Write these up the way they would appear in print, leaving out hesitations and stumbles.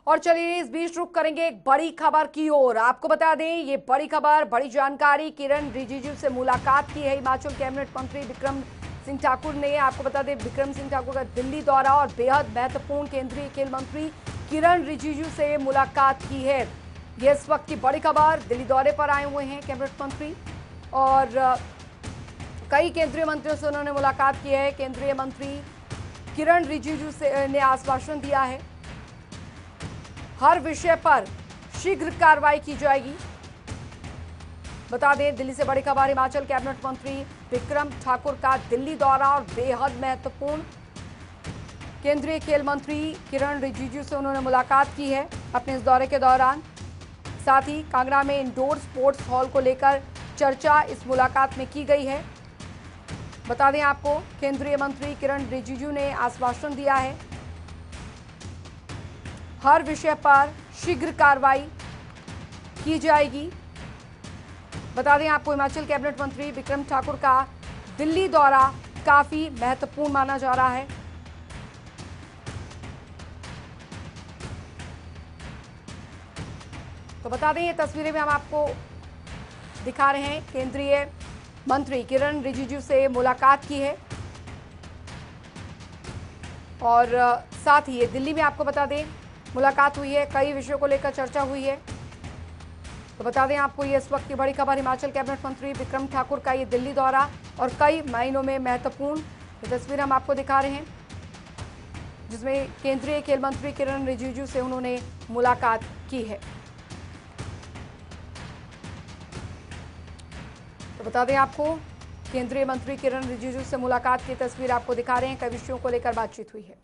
और चलिए इस बीच रुक करेंगे एक बड़ी खबर की ओर। आपको बता दें ये बड़ी खबर, बड़ी जानकारी। किरण रिजिजू से मुलाकात की है हिमाचल कैबिनेट मंत्री बिक्रम सिंह ठाकुर ने। आपको बता दें बिक्रम सिंह ठाकुर का दिल्ली दौरा और बेहद महत्वपूर्ण केंद्रीय खेल मंत्री किरण रिजिजू से मुलाकात की है। ये इस वक्त की बड़ी खबर। दिल्ली दौरे पर आए हुए हैं कैबिनेट मंत्री और कई केंद्रीय मंत्रियों से उन्होंने मुलाकात की है। केंद्रीय मंत्री किरण रिजिजू से ने आश्वासन दिया है हर विषय पर शीघ्र कार्रवाई की जाएगी। बता दें दिल्ली से बड़ी खबर, हिमाचल कैबिनेट मंत्री बिक्रम ठाकुर का दिल्ली दौरा और बेहद महत्वपूर्ण। केंद्रीय खेल मंत्री किरण रिजिजू से उन्होंने मुलाकात की है अपने इस दौरे के दौरान। साथ ही कांगड़ा में इंडोर स्पोर्ट्स हॉल को लेकर चर्चा इस मुलाकात में की गई है। बता दें आपको केंद्रीय मंत्री किरण रिजिजू ने आश्वासन दिया है हर विषय पर शीघ्र कार्रवाई की जाएगी। बता दें आपको हिमाचल कैबिनेट मंत्री बिक्रम ठाकुर का दिल्ली दौरा काफी महत्वपूर्ण माना जा रहा है। तो बता दें ये तस्वीरें भी हम आपको दिखा रहे हैं। केंद्रीय मंत्री किरण रिजिजू से मुलाकात की है और साथ ही ये दिल्ली में आपको बता दें मुलाकात हुई है, कई विषयों को लेकर चर्चा हुई है। तो बता दें आपको ये इस वक्त की बड़ी खबर, हिमाचल कैबिनेट मंत्री बिक्रम ठाकुर का ये दिल्ली दौरा और कई महीनों में महत्वपूर्ण। ये तस्वीर हम आपको दिखा रहे हैं जिसमें केंद्रीय खेल मंत्री किरण रिजिजू से उन्होंने मुलाकात की है। तो बता दें आपको केंद्रीय मंत्री किरण रिजिजू से मुलाकात की तस्वीर आपको दिखा रहे हैं, कई विषयों को लेकर बातचीत हुई है।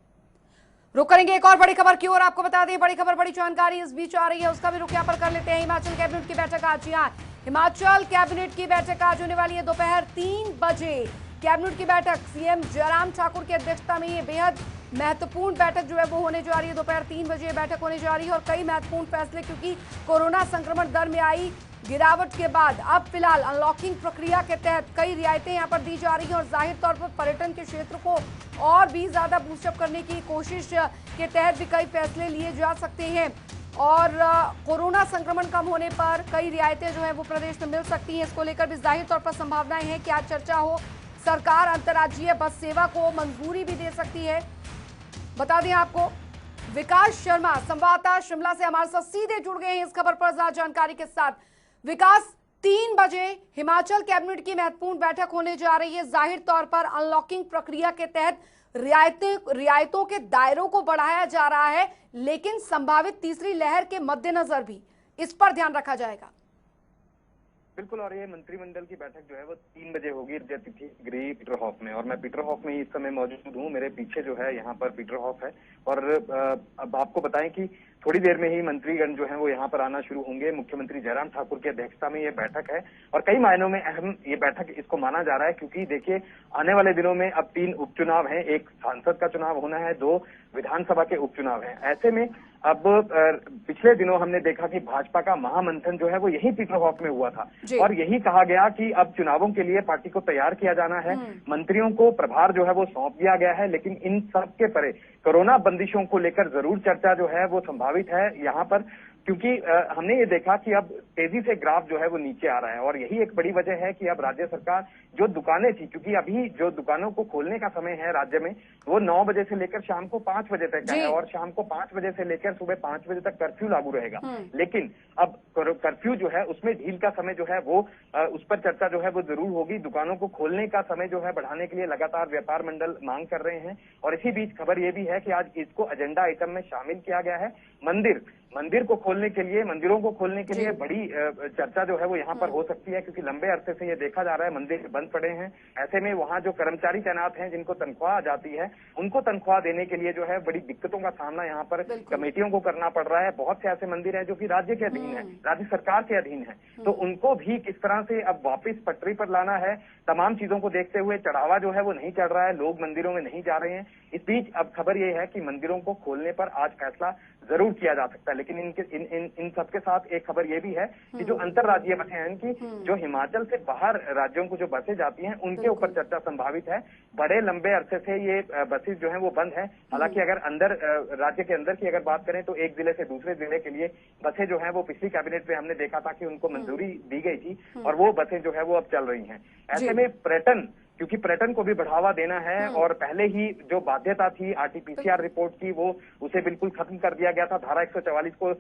रुक करेंगे एक और बड़ी खबर की ओर। आपको बता दें बड़ी खबर, बड़ी जानकारी इस बीच आ रही है, उसका भी रुक यहाँ पर कर लेते हैं। हिमाचल कैबिनेट की बैठक आज, यहाँ हिमाचल कैबिनेट की बैठक आज होने वाली है दोपहर 3 बजे। कैबिनेट की बैठक सीएम जयराम ठाकुर की अध्यक्षता में ये बेहद महत्वपूर्ण बैठक जो है वो होने जा रही है। दोपहर 3 बजे बैठक होने जा रही है और कई महत्वपूर्ण फैसले, क्योंकि कोरोना संक्रमण दर में आई गिरावट के बाद अब फिलहाल अनलॉकिंग प्रक्रिया के तहत कई रियायतें यहां पर दी जा रही हैं और जाहिर तौर पर पर्यटन के क्षेत्र को और भी ज्यादा बूस्टअप करने की कोशिश के तहत भी कई फैसले लिए जा सकते हैं और कोरोना संक्रमण कम होने पर कई रियायतें जो है वो प्रदेश में मिल सकती हैं। इसको लेकर भी जाहिर तौर पर संभावनाएं हैं कि आज चर्चा हो। सरकार अंतर्राज्यीय बस सेवा को मंजूरी भी दे सकती है। बता दें आपको विकास शर्मा संवाददाता शिमला से हमारे साथ सीधे जुड़ गए हैं इस खबर पर ज्यादा जानकारी के साथ। विकास, 3 बजे हिमाचल कैबिनेट की महत्वपूर्ण बैठक होने जा रही है। जाहिर तौर पर अनलॉकिंग प्रक्रिया के तहत रियायतों के दायरों को बढ़ाया जा रहा है, लेकिन संभावित तीसरी लहर के मद्देनजर भी इस पर ध्यान रखा जाएगा। बिल्कुल, और ये मंत्रिमंडल की बैठक जो है वो 3 बजे होगी अतिथि गृह पीटर हॉफ में, और मैं पीटर हॉफ में इस समय मौजूद हूँ। मेरे पीछे जो है यहाँ पर पीटर हॉफ है और अब आपको बताएं कि थोड़ी देर में ही मंत्रीगण जो है वो यहाँ पर आना शुरू होंगे। मुख्यमंत्री जयराम ठाकुर की अध्यक्षता में ये बैठक है और कई मायनों में अहम ये बैठक इसको माना जा रहा है, क्योंकि देखिए आने वाले दिनों में अब 3 उपचुनाव हैं, एक सांसद का चुनाव होना है, 2 विधानसभा के उपचुनाव हैं। ऐसे में अब पिछले दिनों हमने देखा कि भाजपा का महामंथन जो है वो यही पीटर हॉफ में हुआ था और यही कहा गया कि अब चुनावों के लिए पार्टी को तैयार किया जाना है, मंत्रियों को प्रभार जो है वो सौंप दिया गया है। लेकिन इन सब के परे कोरोना बंदिशों को लेकर जरूर चर्चा जो है वो संभावित है यहाँ पर, क्योंकि हमने ये देखा कि अब तेजी से ग्राफ जो है वो नीचे आ रहा है और यही एक बड़ी वजह है कि अब राज्य सरकार जो दुकानें थी, क्योंकि अभी जो दुकानों को खोलने का समय है राज्य में वो 9 बजे से लेकर शाम को 5 बजे तक का है और शाम को 5 बजे से लेकर सुबह 5 बजे तक कर्फ्यू लागू रहेगा। लेकिन अब कर्फ्यू जो है उसमें ढील का समय जो है वो उस पर चर्चा जो है वो जरूर होगी। दुकानों को खोलने का समय जो है बढ़ाने के लिए लगातार व्यापार मंडल मांग कर रहे हैं और इसी बीच खबर ये भी है कि आज इसको एजेंडा आइटम में शामिल किया गया है। मंदिर को खोलने के लिए, मंदिरों को खोलने के लिए बड़ी चर्चा जो है वो यहाँ पर हो सकती है, क्योंकि लंबे अरसे से ये देखा जा रहा है मंदिर बंद पड़े हैं। ऐसे में वहाँ जो कर्मचारी तैनात हैं जिनको तनख्वाह जाती है उनको तनख्वाह देने के लिए जो है बड़ी दिक्कतों का सामना यहाँ पर कमेटियों को करना पड़ रहा है। बहुत से ऐसे मंदिर हैं जो कि राज्य के अधीन है, राज्य सरकार के अधीन है, तो उनको भी किस तरह से अब वापस पटरी पर लाना है, तमाम चीजों को देखते हुए चढ़ावा जो है वो नहीं चढ़ रहा है, लोग मंदिरों में नहीं जा रहे हैं। इस बीच अब खबर ये है कि मंदिरों को खोलने पर आज फैसला जरूर किया जा सकता है। लेकिन इन सबके साथ एक खबर ये भी है कि जो अंतरराज्यीय बसें हैं इनकी, जो हिमाचल से बाहर राज्यों को जो बसें जाती हैं उनके ऊपर चर्चा संभावित है। बड़े लंबे अरसे से ये बसेस जो है वो बंद है। हालांकि अगर अंदर राज्य के अंदर की अगर बात करें तो एक जिले से दूसरे जिले के लिए बसें जो है वो पिछली कैबिनेट में हमने देखा था कि उनको मंजूरी दी गई थी और वो बसें जो है वो अब चल रही हैं। ऐसे में पर्यटन, क्योंकि पर्यटन को भी बढ़ावा देना है और पहले ही जो बाध्यता थी आरटीपीसीआर रिपोर्ट की वो उसे बिल्कुल खत्म कर दिया गया था। धारा 144 को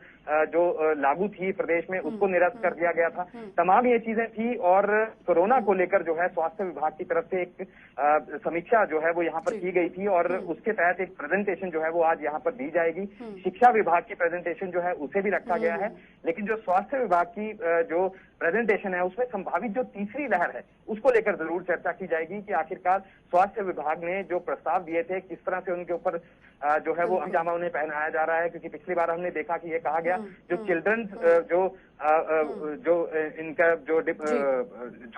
जो लागू थी प्रदेश में उसको निरस्त कर दिया गया था। तमाम ये चीजें थी और कोरोना को लेकर जो है स्वास्थ्य विभाग की तरफ से एक समीक्षा जो है वो यहाँ पर की गई थी और उसके तहत एक प्रेजेंटेशन जो है वो आज यहाँ पर दी जाएगी। शिक्षा विभाग की प्रेजेंटेशन जो है उसे भी रखा गया है, लेकिन जो स्वास्थ्य विभाग की जो प्रेजेंटेशन है उसमें संभावित जो तीसरी लहर है उसको लेकर जरूर चर्चा की जाएगी कि आखिरकार स्वास्थ्य विभाग ने जो प्रस्ताव दिए थे किस तरह से उनके ऊपर जो है वो अंजामा उन्हें पहनाया जा रहा है। क्योंकि पिछली बार हमने देखा कि ये कहा गया जो चिल्ड्रंस जो इनका जो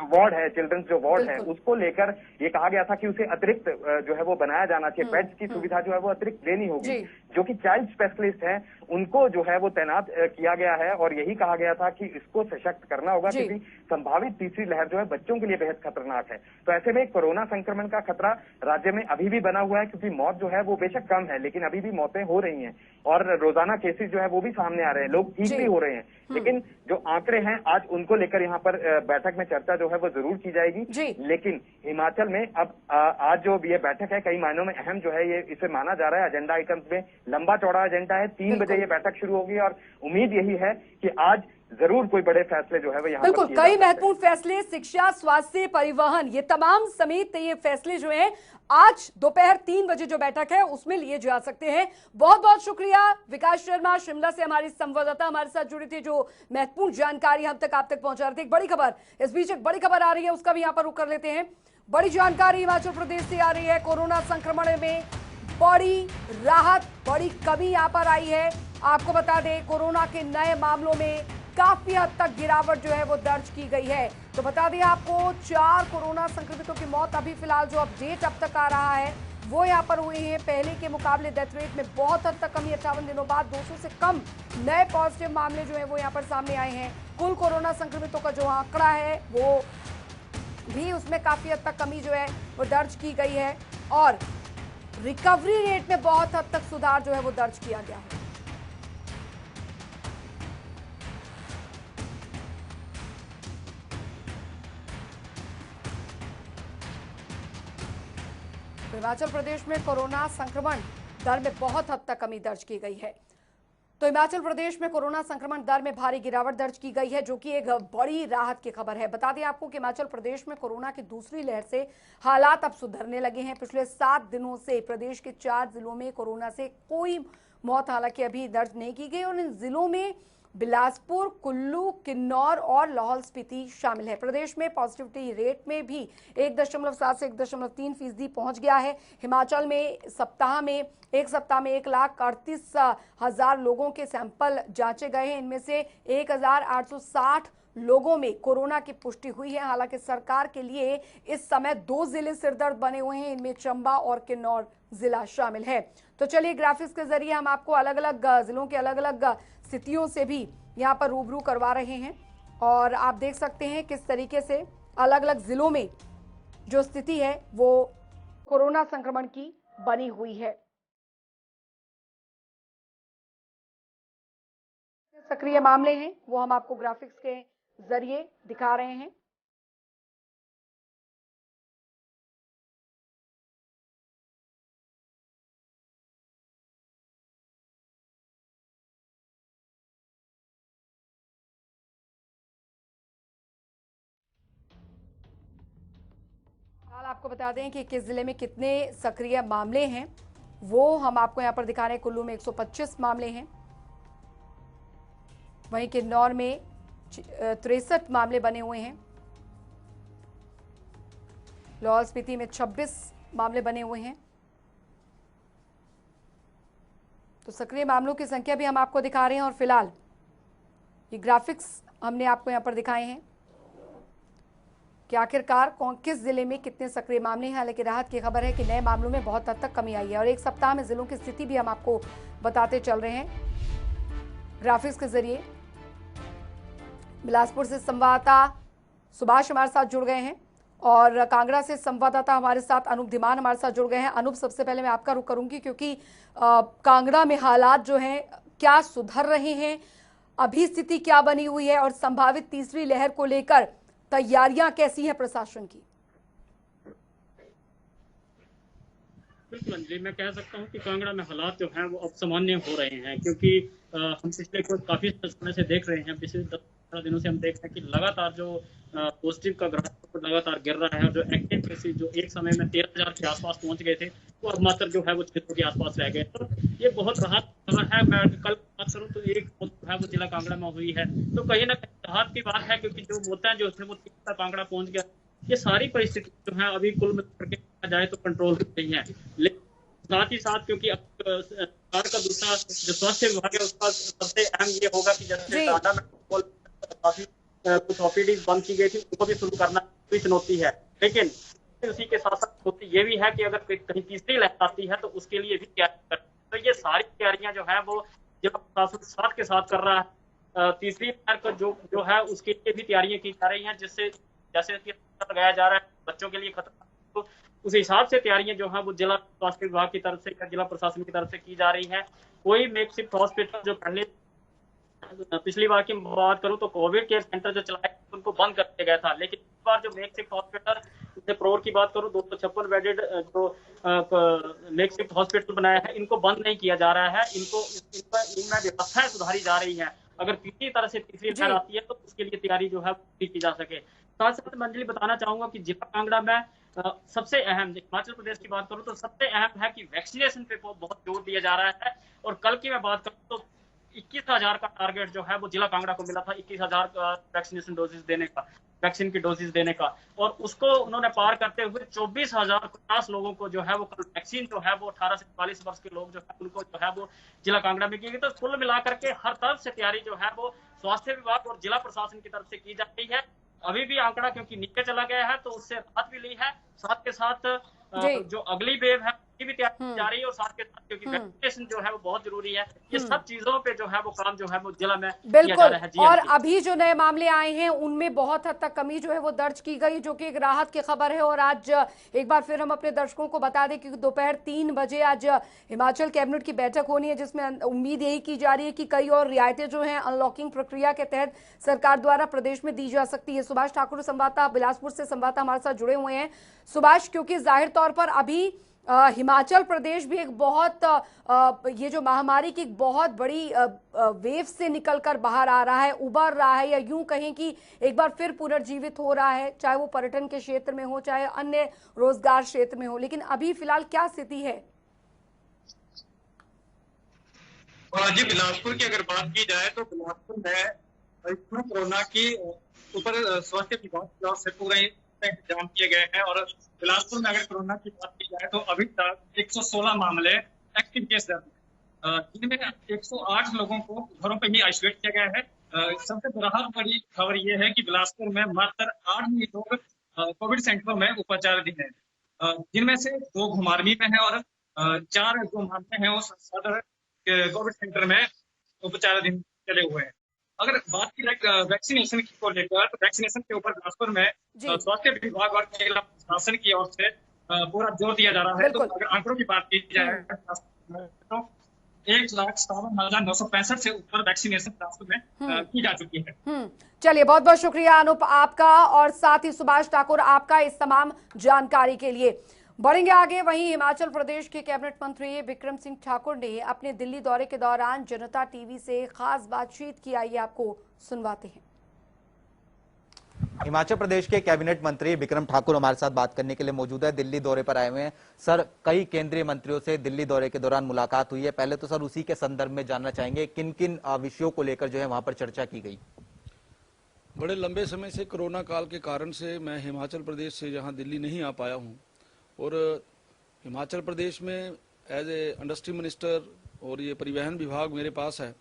वार्ड है, चिल्ड्रंस जो वार्ड है उसको लेकर ये कहा गया था कि उसे अतिरिक्त जो है वो बनाया जाना चाहिए, बेड्स की सुविधा जो है वो अतिरिक्त देनी होगी। जो कि चाइल्ड स्पेशलिस्ट है उनको जो है वो तैनात किया गया है और यही कहा गया था कि इसको सशक्त करना होगा क्योंकि संभावित तीसरी लहर जो है बच्चों के लिए बेहद खतरनाक है। तो ऐसे में कोरोना संक्रमण का खतरा राज्य में अभी भी बना हुआ है क्योंकि मौत जो है वो बेशक कम है लेकिन अभी भी मौतें हो रही हैं और रोजाना केसेस जो है वो भी सामने आ रहे हैं, लोग ठीक भी हो रहे हैं। लेकिन जो आंकड़े हैं आज उनको लेकर यहाँ पर बैठक में चर्चा जो है वो जरूर की जाएगी। लेकिन हिमाचल में अब आज जो ये बैठक है कई मायनों में अहम जो है ये इसे माना जा रहा है। एजेंडा आइटम्स में लंबा चौड़ा एजेंडा है, 3 बजे ये बैठक शुरू होगी और उम्मीद यही है कि आज जरूर कोई बड़े फैसले जो है वो यहाँ बिल्कुल कई महत्वपूर्ण फैसले, शिक्षा, स्वास्थ्य, परिवहन, ये तमाम समेत ये फैसले जो हैं आज दोपहर 3 बजे जो बैठक है उसमें लिए जा सकते हैं। बहुत बहुत शुक्रिया विकास शर्मा, शिमला से हमारी संवाददाता हमारे साथ जुड़ी थी जो महत्वपूर्ण जानकारी हम तक आप तक पहुंचा रहे थे। एक बड़ी खबर, इस बीच एक बड़ी खबर आ रही है उसका भी यहाँ पर रुख कर लेते हैं। बड़ी जानकारी हिमाचल प्रदेश से आ रही है। कोरोना संक्रमण में बड़ी राहत, बड़ी कमी यहाँ पर आई है। आपको बता दें कोरोना के नए मामलों में काफी हद तक गिरावट जो है वो दर्ज की गई है। तो बता दें आपको 4 कोरोना संक्रमितों की मौत अभी फिलहाल जो अपडेट अब तक आ रहा है वो यहाँ पर हुई है। पहले के मुकाबले डेथ रेट में बहुत हद तक कमी, 58 दिनों बाद 200 से कम नए पॉजिटिव मामले जो है वो यहाँ पर सामने आए हैं। कुल कोरोना संक्रमितों का जो आंकड़ा है वो भी उसमें काफी हद तक कमी जो है वो दर्ज की गई है और रिकवरी रेट में बहुत हद तक सुधार जो है वो दर्ज किया गया है। हिमाचल प्रदेश में कोरोना संक्रमण दर में बहुत हद तक कमी दर्ज की गई है। तो हिमाचल प्रदेश में कोरोना संक्रमण दर में भारी गिरावट दर्ज की गई है जो कि एक बड़ी राहत की खबर है। बता दें आपको कि हिमाचल प्रदेश में कोरोना की दूसरी लहर से हालात अब सुधरने लगे हैं। पिछले 7 दिनों से प्रदेश के 4 जिलों में कोरोना से कोई मौत हालांकि अभी दर्ज नहीं की गई और इन जिलों में बिलासपुर, कुल्लू, किन्नौर और लाहौल स्पीति शामिल है। प्रदेश में पॉजिटिविटी रेट में भी 1.7 से 1.3% पहुंच गया है। हिमाचल में एक सप्ताह में 1,38,000 लोगों के सैंपल जांचे गए हैं। इनमें से 1,860 लोगों में कोरोना की पुष्टि हुई है। हालांकि सरकार के लिए इस समय 2 जिले सिरदर्द बने हुए हैं, इनमें चंबा और किन्नौर जिला शामिल है। तो चलिए ग्राफिक्स के जरिए हम आपको अलग अलग जिलों के अलग अलग स्थितियों से भी यहाँ पर रूबरू करवा रहे हैं और आप देख सकते हैं किस तरीके से अलग अलग जिलों में जो स्थिति है वो कोरोना संक्रमण की बनी हुई है। सक्रिय मामले हैं वो हम आपको ग्राफिक्स के जरिए दिखा रहे हैं। आपको बता दें कि किस जिले में कितने सक्रिय मामले हैं वो हम आपको यहां पर दिखा रहे हैं। कुल्लू में 125 मामले हैं, वहीं किन्नौर में 63 मामले बने हुए हैं, लाहौल स्पीति में 26 मामले बने हुए हैं। तो सक्रिय मामलों की संख्या भी हम आपको दिखा रहे हैं और फिलहाल ये ग्राफिक्स हमने आपको यहां पर दिखाए हैं। कि आखिरकार किस जिले में कितने सक्रिय मामले हैं। हालांकि राहत की खबर है कि नए मामलों में बहुत हद तक कमी आई है और एक सप्ताह में जिलों की स्थिति भी हम आपको बताते चल रहे हैं ग्राफिक्स के जरिए। बिलासपुर से संवाददाता सुभाष हमारे साथ जुड़ गए हैं और कांगड़ा से संवाददाता हमारे साथ अनूप धीमान हमारे साथ जुड़ गए हैं। अनूप, सबसे पहले मैं आपका रुख करूंगी क्योंकि कांगड़ा में हालात जो हैं क्या सुधर रहे हैं, अभी स्थिति क्या बनी हुई है और संभावित तीसरी लहर को लेकर तैयारियां कैसी हैं प्रशासन की? बिल्कुल अंजलि, मैं कह सकता हूं कि कांगड़ा में हालात जो हैं वो अब सामान्य हो रहे हैं, क्योंकि हम पिछले काफी समय से देख रहे हैं, पिछले 10-15 दिनों से हम देख रहे हैं कि लगातार जो पॉजिटिव का ग्राफ लगातार गिर रहा है और जो एक्टिव केसेस जो एक समय में 13,000 के आसपास पहुंच गए थे वो अब मात्र जो है वो 600 के आसपास रह गए। तो ये बहुत राहत है। मैं कल बात करूं तो एक है वो जिला कांगड़ा में हुई है, तो कहीं ना कहीं राहत की बात है, क्योंकि जो होता है जो है वो कांगड़ा पहुंच गया। ये सारी परिस्थिति जो है अभी कुल मिलाकर के जाए तो कंट्रोल हो रही है, लेकिन साथ ही साथ क्योंकि अब सरकार का दूसरा जो स्वास्थ्य विभाग है उसका सबसे अहम ये होगा कि जैसे टाटा में काफी कुछ ओपीडी बंद की गई थी उनको भी शुरू करना कोई चुनौती है, लेकिन उसी के साथ साथ चुनौती ये भी है कि अगर कहीं तीसरी लहर आती है तो उसके लिए भी तैयारी कर। तो ये सारी तैयारियां जो है वो जिला प्रशासन साथ के साथ कर रहा है। तीसरी लहर का जो है उसके लिए भी तैयारियां की जा रही हैं, जिससे जैसे लगाया जा रहा है बच्चों के लिए खतरा, तो उस हिसाब से तैयारियां जो है वो जिला स्वास्थ्य विभाग की तरफ से या जिला प्रशासन की तरफ से की जा रही है। कोई मेकशिफ्ट हॉस्पिटल जो पहले पिछली बार की बात करूं तो कोविड केयर सेंटर जो चलाए उनको बंद कर दिया गया था, लेकिन इस बार जो मेकशिफ्ट हॉस्पिटल प्रोर की बात करूं 256 बेडेड जो मेकशिफ्ट हॉस्पिटल बनाया है इनको बंद नहीं किया जा रहा है, इनमें व्यवस्थाएं सुधारी जा रही है। अगर किसी तरह से तीसरी लहर आती है तो उसके लिए तैयारी जो है की जा सके। साथ साथ मैं अंजलि बताना चाहूंगा कि जिला कांगड़ा में सबसे अहम हिमाचल प्रदेश की बात करूं तो सबसे अहम है कि वैक्सीनेशन पे बहुत जोर दिया जा रहा है। और कल की मैं बात करूं तो 21,000 का टारगेट जो है वो जिला कांगड़ा को मिला था, 21,000 वैक्सीनेशन डोजेस देने का, वैक्सीन की डोजेस देने का, और उसको उन्होंने पार करते हुए 24,050 लोगों को जो है वो कल वैक्सीन जो है वो 18 से 44 वर्ष के लोग जो है उनको जो है वो जिला कांगड़ा में की गई। तो कुल मिलाकर के हर तरफ से तैयारी जो है वो स्वास्थ्य विभाग और जिला प्रशासन की तरफ से की जा रही है। अभी भी आंकड़ा क्योंकि नीचे चला गया है तो उससे राहत भी ली है, साथ के साथ जो अगली वेव है उसकी भी तैयारी की जा रही है, और साथ के साथ क्योंकि वैक्सीनेशन जो है वो बहुत जरूरी है। ये सब चीजों पे जो है वो काम जो है वो जिला में किया जा रहा है। और अभी जो नए मामले आए हैं उनमें बहुत हद तक कमी जो है वो दर्ज की गई, जो कि एक राहत की खबर है। और आज एक बार फिर हम अपने दर्शकों को बता दें कि दोपहर 3 बजे आज हिमाचल कैबिनेट की बैठक होनी है, जिसमें उम्मीद यही की जा रही है कि कई और रियायतें जो हैं अनलॉकिंग प्रक्रिया के तहत सरकार द्वारा प्रदेश में दी जा सकती है। सुभाष ठाकुर संवाददाता बिलासपुर से संवाददाता हमारे साथ जुड़े हुए हैं। सुभाष, क्योंकि जाहिर तौर पर अभी हिमाचल प्रदेश भी एक बहुत ये जो महामारी की एक बहुत बड़ी वेव से निकलकर बाहर आ रहा है, उबर रहा है, या यूं कहें कि एक बार फिर पुनर्जीवित हो रहा है, चाहे वो पर्यटन के क्षेत्र में हो चाहे अन्य रोजगार क्षेत्र में हो। लेकिन अभी फिलहाल क्या स्थिति है? जी, बिलासपुर की अगर बात की जाए तो बिलासपुर में कोरोना की ऊपर स्वास्थ्य विभाग की ओर से पूरे इंतजाम किए गए हैं, और बिलासपुर में अगर कोरोना की बात की जाए तो अभी तक 116 मामले एक्टिव केस दर्ज हैं, जिनमें 108 लोगों को घरों पर ही आइसोलेट किया गया है। सबसे बड़ी खबर यह है कि बिलासपुर में मात्र 8 ही लोग कोविड सेंटरों में उपचाराधीन है, जिनमें से 2 घुमारवीं में है और 4 जो मामले हैं वो सदर कोविड सेंटर में उपचाराधीन चले हुए हैं। अगर बात की जाए वैक्सीनेशन को लेकर तो वैक्सीनेशन के ऊपर बिलासपुर में स्वास्थ्य विभाग और जिला प्रशासन की ओर से पूरा जोर दिया जा रहा है। तो अगर आंकड़ों की बात की जाए तो 1,57,965 से ऊपर वैक्सीनेशन बिलासपुर में की जा चुकी है। चलिए, बहुत बहुत शुक्रिया अनूप आपका, और साथ ही सुभाष ठाकुर आपका इस तमाम जानकारी के लिए। बढ़ेंगे आगे। वहीं हिमाचल प्रदेश के कैबिनेट मंत्री बिक्रम सिंह ठाकुर ने अपने दिल्ली दौरे के दौरान जनता टीवी से खास बातचीत की, आइए आपको सुनवाते हैं। हिमाचल प्रदेश के कैबिनेट मंत्री बिक्रम ठाकुर हमारे साथ बात करने के लिए मौजूद है, दिल्ली दौरे पर आए हुए हैं। सर, कई केंद्रीय मंत्रियों से दिल्ली दौरे के दौरान मुलाकात हुई है, पहले तो सर उसी के संदर्भ में जानना चाहेंगे किन किन विषयों को लेकर जो है वहां पर चर्चा की गई? बड़े लंबे समय से कोरोना काल के कारण से मैं हिमाचल प्रदेश से यहाँ दिल्ली नहीं आ पाया हूँ, और हिमाचल प्रदेश में एज ए इंडस्ट्री मिनिस्टर और ये परिवहन विभाग मेरे पास है,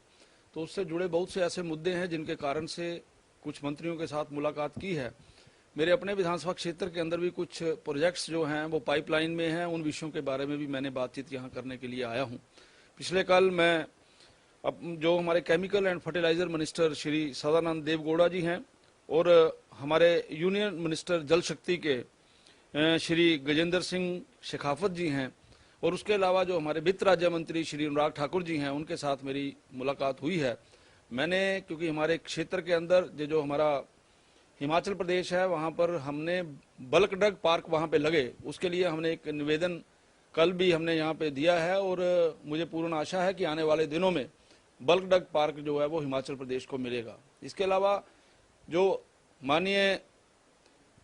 तो उससे जुड़े बहुत से ऐसे मुद्दे हैं जिनके कारण से कुछ मंत्रियों के साथ मुलाकात की है। मेरे अपने विधानसभा क्षेत्र के अंदर भी कुछ प्रोजेक्ट्स जो हैं वो पाइपलाइन में हैं, उन विषयों के बारे में भी मैंने बातचीत यहाँ करने के लिए आया हूँ। पिछले कल मैं अब जो हमारे chemical and fertiliser minister Shri Sadananda Devegowda ji हैं और हमारे यूनियन मिनिस्टर जल शक्ति के श्री गजेंद्र सिंह शेखावत जी हैं और उसके अलावा जो हमारे वित्त राज्य मंत्री श्री अनुराग ठाकुर जी हैं, उनके साथ मेरी मुलाकात हुई है। मैंने, क्योंकि हमारे क्षेत्र के अंदर जो हमारा हिमाचल प्रदेश है, वहाँ पर हमने बल्क ड्रग पार्क वहाँ पे लगे, उसके लिए हमने एक निवेदन कल भी हमने यहाँ पे दिया है और मुझे पूर्ण आशा है कि आने वाले दिनों में बल्क ड्रग पार्क जो है वो हिमाचल प्रदेश को मिलेगा। इसके अलावा जो माननीय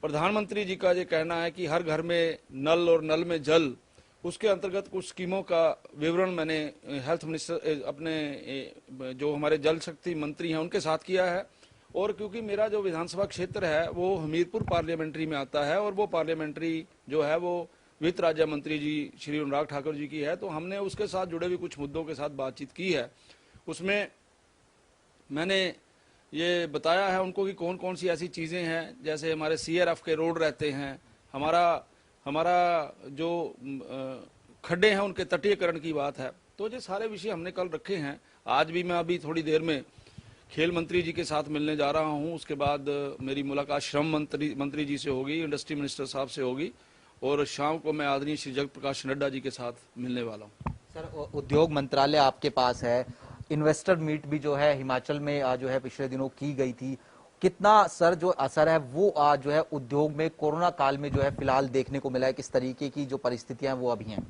प्रधानमंत्री जी का ये कहना है कि हर घर में नल और नल में जल, उसके अंतर्गत कुछ स्कीमों का विवरण मैंने हेल्थ मिनिस्टर अपने जो हमारे जल शक्ति मंत्री हैं उनके साथ किया है। और क्योंकि मेरा जो विधानसभा क्षेत्र है वो हमीरपुर पार्लियामेंट्री में आता है और वो पार्लियामेंट्री जो है वो वित्त राज्य मंत्री जी श्री अनुराग ठाकुर जी की है, तो हमने उसके साथ जुड़े हुए कुछ मुद्दों के साथ बातचीत की है। उसमें मैंने ये बताया है उनको कि कौन कौन सी ऐसी चीज़ें हैं, जैसे हमारे CRF के रोड रहते हैं, हमारा जो खड्डे हैं उनके तटीयकरण की बात है, तो ये सारे विषय हमने कल रखे हैं। आज भी मैं अभी थोड़ी देर में खेल मंत्री जी के साथ मिलने जा रहा हूं, उसके बाद मेरी मुलाकात श्रम मंत्री जी से होगी, इंडस्ट्री मिनिस्टर साहब से होगी और शाम को मैं आदरणीय श्री जगत प्रकाश नड्डा जी के साथ मिलने वाला हूँ। सर, उद्योग मंत्रालय आपके पास है, इन्वेस्टर मीट भी जो है हिमाचल में जो है पिछले दिनों की गई थी, कितना सर जो असर है वो जो है उद्योग में कोरोना काल में जो है फिलहाल देखने को मिला है, किस तरीके की जो परिस्थितियां वो अभी हैं?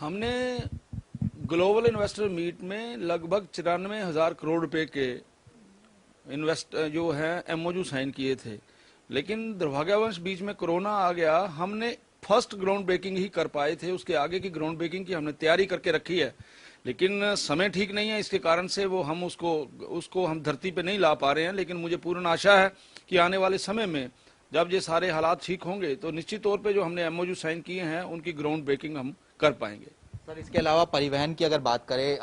हमने ग्लोबल इन्वेस्टर मीट में लगभग 94,000 करोड़ रुपए के जो है MOU साइन किए थे, लेकिन दुर्भाग्यवश बीच में कोरोना आ गया। हमने फर्स्ट ग्राउंड ब्रेकिंग ही कर पाए थे, उसके आगे की ग्राउंड ब्रेकिंग की हमने तैयारी करके रखी है, लेकिन समय ठीक नहीं है, इसके कारण से वो हम उसको हम धरती पे नहीं ला पा रहे हैं। लेकिन मुझे पूर्ण आशा है कि आने वाले समय में जब ये सारे हालात ठीक होंगे तो निश्चित तौर पे जो हमने MOU साइन किए हैं उनकी ग्राउंड ब्रेकिंग हम कर पाएंगे। सर, इसके अलावा परिवहन की अगर बात करें,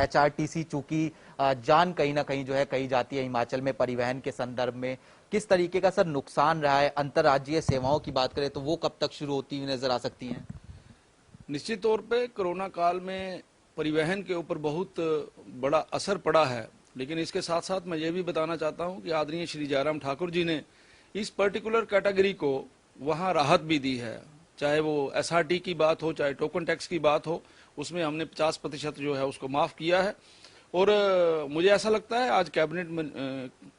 HRTC चूंकि जान कहीं ना कहीं जो है कही जाती है हिमाचल में परिवहन के संदर्भ में, किस तरीके का सर नुकसान रहा है? अंतर्राज्यीय सेवाओं की बात करें तो वो कब तक शुरू होती हुई नजर आ सकती हैं? निश्चित तौर पे कोरोना काल में परिवहन के ऊपर बहुत बड़ा असर पड़ा है, लेकिन इसके साथ साथ मैं ये भी बताना चाहता हूँ कि आदरणीय श्री जयराम ठाकुर जी ने इस पर्टिकुलर कैटेगरी को वहाँ राहत भी दी है, चाहे वो SRT की बात हो, चाहे टोकन टैक्स की बात हो, उसमें हमने 50% जो है उसको माफ किया है। और मुझे ऐसा लगता है आज कैबिनेट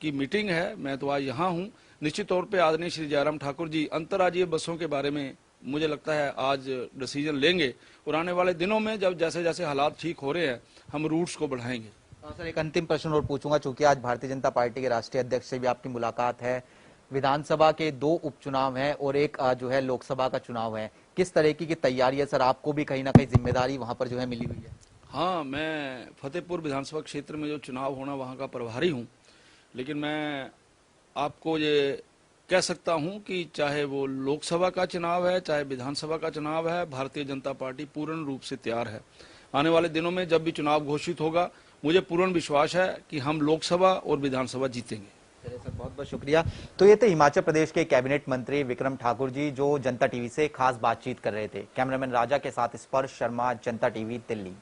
की मीटिंग है, मैं तो आज यहाँ हूँ, निश्चित तौर पे आदरणीय श्री जयराम ठाकुर जी अंतर्राज्यीय बसों के बारे में मुझे लगता है आज डिसीजन लेंगे और आने वाले दिनों में जब जैसे जैसे हालात ठीक हो रहे हैं हम रूट्स को बढ़ाएंगे। सर, एक अंतिम प्रश्न और पूछूंगा, चूंकि आज भारतीय जनता पार्टी के राष्ट्रीय अध्यक्ष से भी आपकी मुलाकात है, विधानसभा के 2 उपचुनाव हैं और एक जो है लोकसभा का चुनाव है, किस तरीके की तैयारी है सर? आपको भी कहीं ना कहीं जिम्मेदारी वहां पर जो है मिली हुई है। हाँ, मैं फतेहपुर विधानसभा क्षेत्र में जो चुनाव होना वहाँ का प्रभारी हूँ, लेकिन मैं आपको ये कह सकता हूं कि चाहे वो लोकसभा का चुनाव है चाहे विधानसभा का चुनाव है, भारतीय जनता पार्टी पूर्ण रूप से तैयार है। आने वाले दिनों में जब भी चुनाव घोषित होगा मुझे पूर्ण विश्वास है कि हम लोकसभा और विधानसभा जीतेंगे। चलिए सर, बहुत बहुत शुक्रिया। तो ये थे हिमाचल प्रदेश के कैबिनेट मंत्री विक्रम ठाकुर जी जो जनता टीवी से खास बातचीत कर रहे थे। कैमरामैन राजा के साथ स्पर्श शर्मा, जनता टीवी, दिल्ली।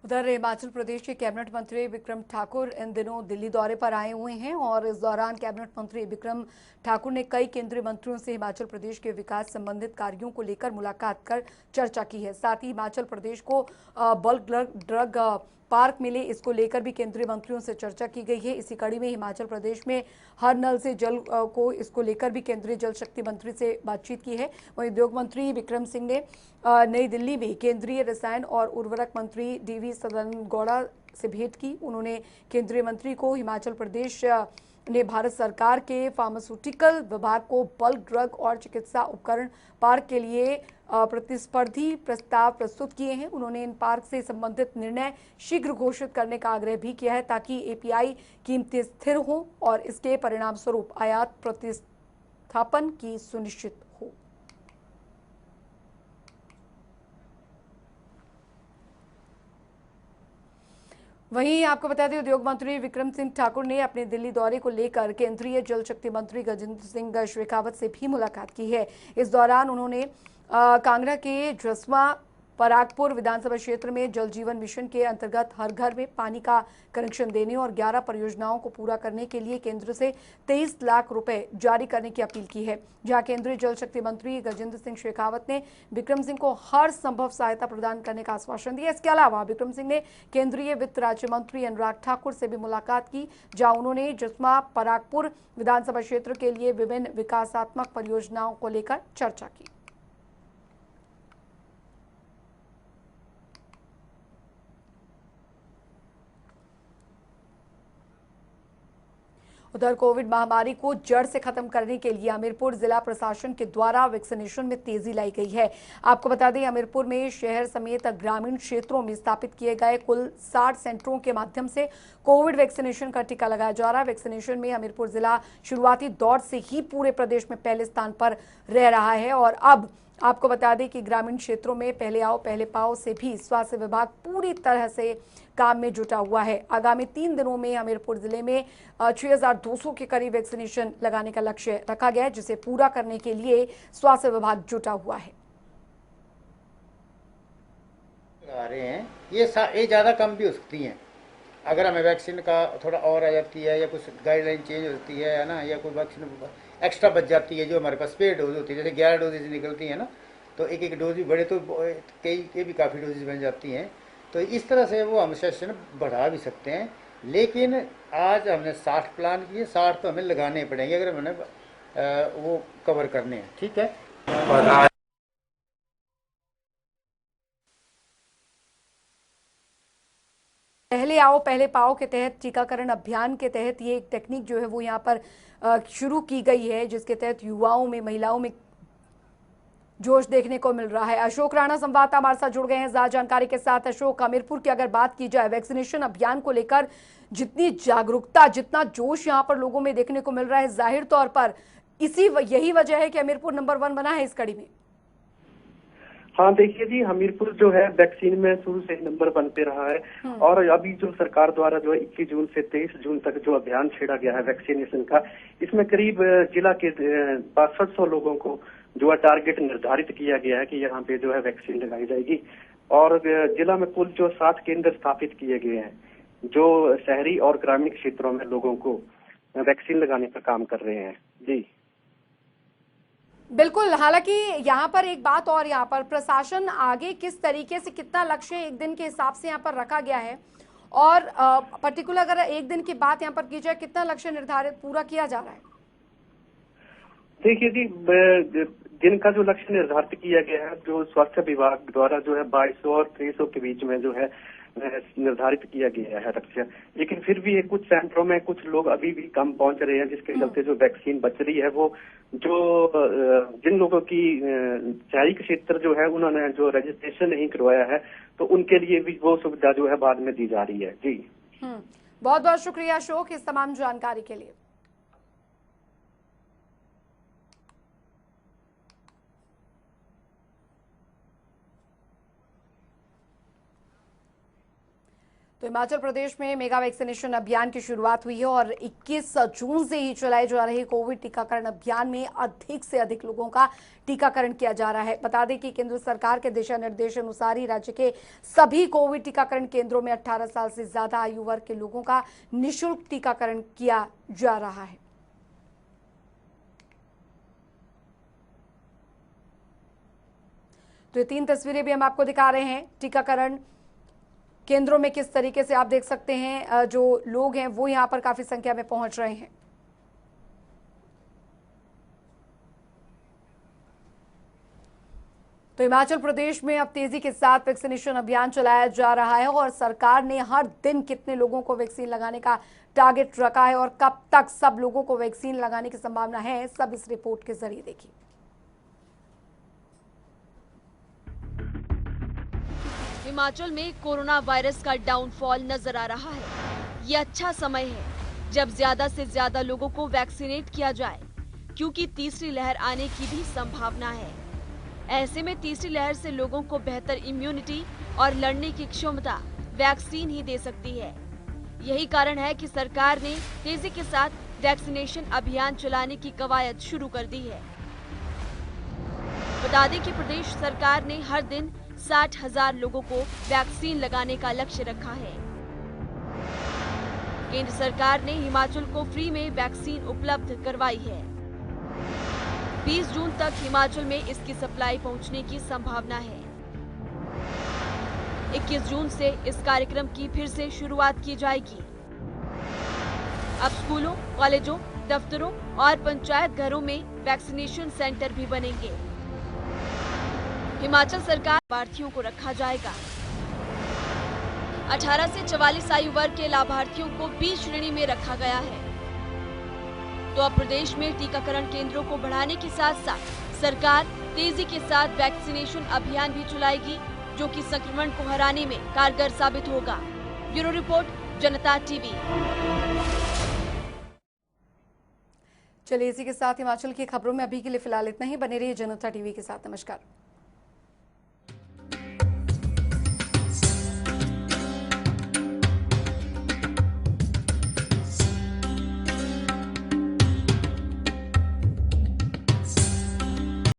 उधर हिमाचल प्रदेश के कैबिनेट मंत्री विक्रम ठाकुर इन दिनों दिल्ली दौरे पर आए हुए हैं और इस दौरान कैबिनेट मंत्री विक्रम ठाकुर ने कई केंद्रीय मंत्रियों से हिमाचल प्रदेश के विकास संबंधित कार्यों को लेकर मुलाकात कर चर्चा की है। साथ ही हिमाचल प्रदेश को बल्क ड्रग पार्क मिले, इसको लेकर भी केंद्रीय मंत्रियों से चर्चा की गई है। इसी कड़ी में हिमाचल प्रदेश में हर नल से जल को इसको लेकर भी केंद्रीय जल शक्ति मंत्री से बातचीत की है। वहीं उद्योग मंत्री बिक्रम सिंह ने नई दिल्ली में केंद्रीय रसायन और उर्वरक मंत्री DV सदानंद गौड़ा से भेंट की। उन्होंने केंद्रीय मंत्री को हिमाचल प्रदेश ने भारत सरकार के फार्मास्यूटिकल विभाग को बल्क ड्रग और चिकित्सा उपकरण पार्क के लिए प्रतिस्पर्धी प्रस्ताव प्रस्तुत किए हैं। उन्होंने इन पार्क से संबंधित निर्णय शीघ्र घोषित करने का आग्रह भी किया है ताकि API कीमतें स्थिर हों और इसके परिणाम स्वरूप आयात प्रतिस्थापन की सुनिश्चित हो। वहीं आपको बता दें, उद्योग मंत्री विक्रम सिंह ठाकुर ने अपने दिल्ली दौरे को लेकर केंद्रीय जल शक्ति मंत्री गजेंद्र सिंह शेखावत से भी मुलाकात की है। इस दौरान उन्होंने कांगड़ा के जसवा परागपुर विधानसभा क्षेत्र में जल जीवन मिशन के अंतर्गत हर घर में पानी का कनेक्शन देने और 11 परियोजनाओं को पूरा करने के लिए केंद्र से 23 लाख रुपए जारी करने की अपील की है। जहां केंद्रीय जल शक्ति मंत्री गजेंद्र सिंह शेखावत ने विक्रम सिंह को हर संभव सहायता प्रदान करने का आश्वासन दिया। इसके अलावा विक्रम सिंह ने केंद्रीय वित्त राज्य मंत्री अनुराग ठाकुर से भी मुलाकात की, जहां उन्होंने जसवा परागपुर विधानसभा क्षेत्र के लिए विभिन्न विकासात्मक परियोजनाओं को लेकर चर्चा की। उधर कोविड महामारी को जड़ से खत्म करने के लिए हमीरपुर जिला प्रशासन के द्वारा वैक्सीनेशन में तेजी लाई गई है। आपको बता दें, हमीरपुर में शहर समेत ग्रामीण क्षेत्रों में स्थापित किए गए कुल 60 सेंटरों के माध्यम से कोविड वैक्सीनेशन का टीका लगाया जा रहा है। वैक्सीनेशन में हमीरपुर जिला शुरुआती दौर से ही पूरे प्रदेश में पहले स्थान पर रह रहा है और अब आपको बता दें कि ग्रामीण क्षेत्रों में पहले आओ पहले पाओ से भी स्वास्थ्य विभाग पूरी तरह से काम में जुटा हुआ है। आगामी 3 दिनों में हमीरपुर जिले में 6200 के करीब वैक्सीनेशन लगाने का लक्ष्य रखा गया है, जिसे पूरा करने के लिए स्वास्थ्य विभाग जुटा हुआ है। लगा रहे हैं ये ज़्यादा कम भी हो सकती हैं अगर हमें वैक्सीन का थोड़ा और आ जाती है या कुछ गाइडलाइन चेंज हो जाती है ना, या कोई वैक्सीन एक्स्ट्रा बच जाती है जो हमारे पास पेड डोज होती है, जैसे 11 डोजेज निकलती हैं ना, तो एक डोज भी बढ़े तो कई के भी काफ़ी डोजेज बन जाती हैं। तो इस तरह से वो हम सेशन बढ़ा भी सकते हैं, लेकिन आज हमने 60 प्लान किए, 60 तो हमें लगाने पड़ेंगे अगर हमने वो कवर करने हैं। ठीक है। और पहले आओ पहले पाओ के तहत टीकाकरण अभियान के तहत ये एक टेक्निक जो है वो यहाँ पर शुरू की गई है, जिसके तहत युवाओं में महिलाओं में जोश देखने को मिल रहा है। अशोक राणा संवाददाता हमारे साथ जुड़ गए हैं ज्यादा जानकारी के साथ। अशोक, हमीरपुर की अगर बात की जाए वैक्सीनेशन अभियान को लेकर जितनी जागरूकता जितना जोश यहाँ पर लोगों में देखने को मिल रहा है, जाहिर तौर पर यही वजह है कि हमीरपुर नंबर 1 बना है इस कड़ी में। हाँ देखिए जी, हमीरपुर जो है वैक्सीन में शुरू से नंबर 1 पे रहा है और अभी जो सरकार द्वारा जो है 21 जून से 23 जून तक जो अभियान छेड़ा गया है वैक्सीनेशन का, इसमें करीब जिला के 6200 लोगों को जो है टारगेट निर्धारित किया गया है कि यहाँ पे जो है वैक्सीन लगाई जाएगी। और जिला में कुल जो 7 केंद्र स्थापित किए गए हैं जो शहरी और ग्रामीण क्षेत्रों में लोगों को वैक्सीन लगाने का काम कर रहे हैं। जी बिल्कुल। हालांकि यहाँ पर एक बात और, यहाँ पर प्रशासन आगे किस तरीके से कितना लक्ष्य एक दिन के हिसाब से यहाँ पर रखा गया है और पर्टिकुलर अगर एक दिन की बात यहाँ पर की जाए कितना लक्ष्य निर्धारित पूरा किया जा रहा है? देखिए जी, दिन का जो लक्ष्य निर्धारित किया गया है जो स्वास्थ्य विभाग द्वारा जो है 2200 और 2300 के बीच में जो है निर्धारित किया गया है लक्ष्य, लेकिन फिर भी कुछ सेंटरों में कुछ लोग अभी भी कम पहुंच रहे हैं, जिसके चलते जो वैक्सीन बच रही है वो जो जिन लोगों की शहरी क्षेत्र जो है उन्होंने जो रजिस्ट्रेशन नहीं करवाया है तो उनके लिए भी वो सुविधा जो है बाद में दी जा रही है। जी बहुत बहुत शुक्रिया अशोक इस तमाम जानकारी के लिए। तो हिमाचल प्रदेश में मेगा वैक्सीनेशन अभियान की शुरुआत हुई है और 21 जून से ही चलाए जा रहे कोविड टीकाकरण अभियान में अधिक से अधिक लोगों का टीकाकरण किया जा रहा है। बता दें कि केंद्र सरकार के दिशा निर्देश अनुसार ही राज्य के सभी कोविड टीकाकरण केंद्रों में 18 साल से ज्यादा आयु वर्ग के लोगों का निःशुल्क टीकाकरण किया जा रहा है। तो ये 3 तस्वीरें भी हम आपको दिखा रहे हैं टीकाकरण केंद्रों में किस तरीके से आप देख सकते हैं जो लोग हैं वो यहां पर काफी संख्या में पहुंच रहे हैं। तो हिमाचल प्रदेश में अब तेजी के साथ वैक्सीनेशन अभियान चलाया जा रहा है और सरकार ने हर दिन कितने लोगों को वैक्सीन लगाने का टारगेट रखा है और कब तक सब लोगों को वैक्सीन लगाने की संभावना है, सब इस रिपोर्ट के जरिए देखिए। हिमाचल में कोरोना वायरस का डाउनफॉल नजर आ रहा है। ये अच्छा समय है जब ज्यादा से ज्यादा लोगों को वैक्सीनेट किया जाए, क्योंकि तीसरी लहर आने की भी संभावना है। ऐसे में तीसरी लहर से लोगों को बेहतर इम्यूनिटी और लड़ने की क्षमता वैक्सीन ही दे सकती है। यही कारण है कि सरकार ने तेजी के साथ वैक्सीनेशन अभियान चलाने की कवायद शुरू कर दी है। बता दें कि प्रदेश सरकार ने हर दिन 60,000 लोगों को वैक्सीन लगाने का लक्ष्य रखा है। केंद्र सरकार ने हिमाचल को फ्री में वैक्सीन उपलब्ध करवाई है। 20 जून तक हिमाचल में इसकी सप्लाई पहुंचने की संभावना है। 21 जून से इस कार्यक्रम की फिर से शुरुआत की जाएगी। अब स्कूलों, कॉलेजों, दफ्तरों और पंचायत घरों में वैक्सीनेशन सेंटर भी बनेंगे। हिमाचल सरकार लाभार्थियों को रखा जाएगा। 18 से 44 आयु वर्ग के लाभार्थियों को बी श्रेणी में रखा गया है। तो अब प्रदेश में टीकाकरण केंद्रों को बढ़ाने के साथ साथ सरकार तेजी के साथ वैक्सीनेशन अभियान भी चलाएगी, जो कि संक्रमण को हराने में कारगर साबित होगा। ब्यूरो रिपोर्ट, जनता टीवी। चलिए इसी के साथ हिमाचल की खबरों में अभी के लिए फिलहाल इतना ही। बने रहिए जनता टीवी के साथ। नमस्कार।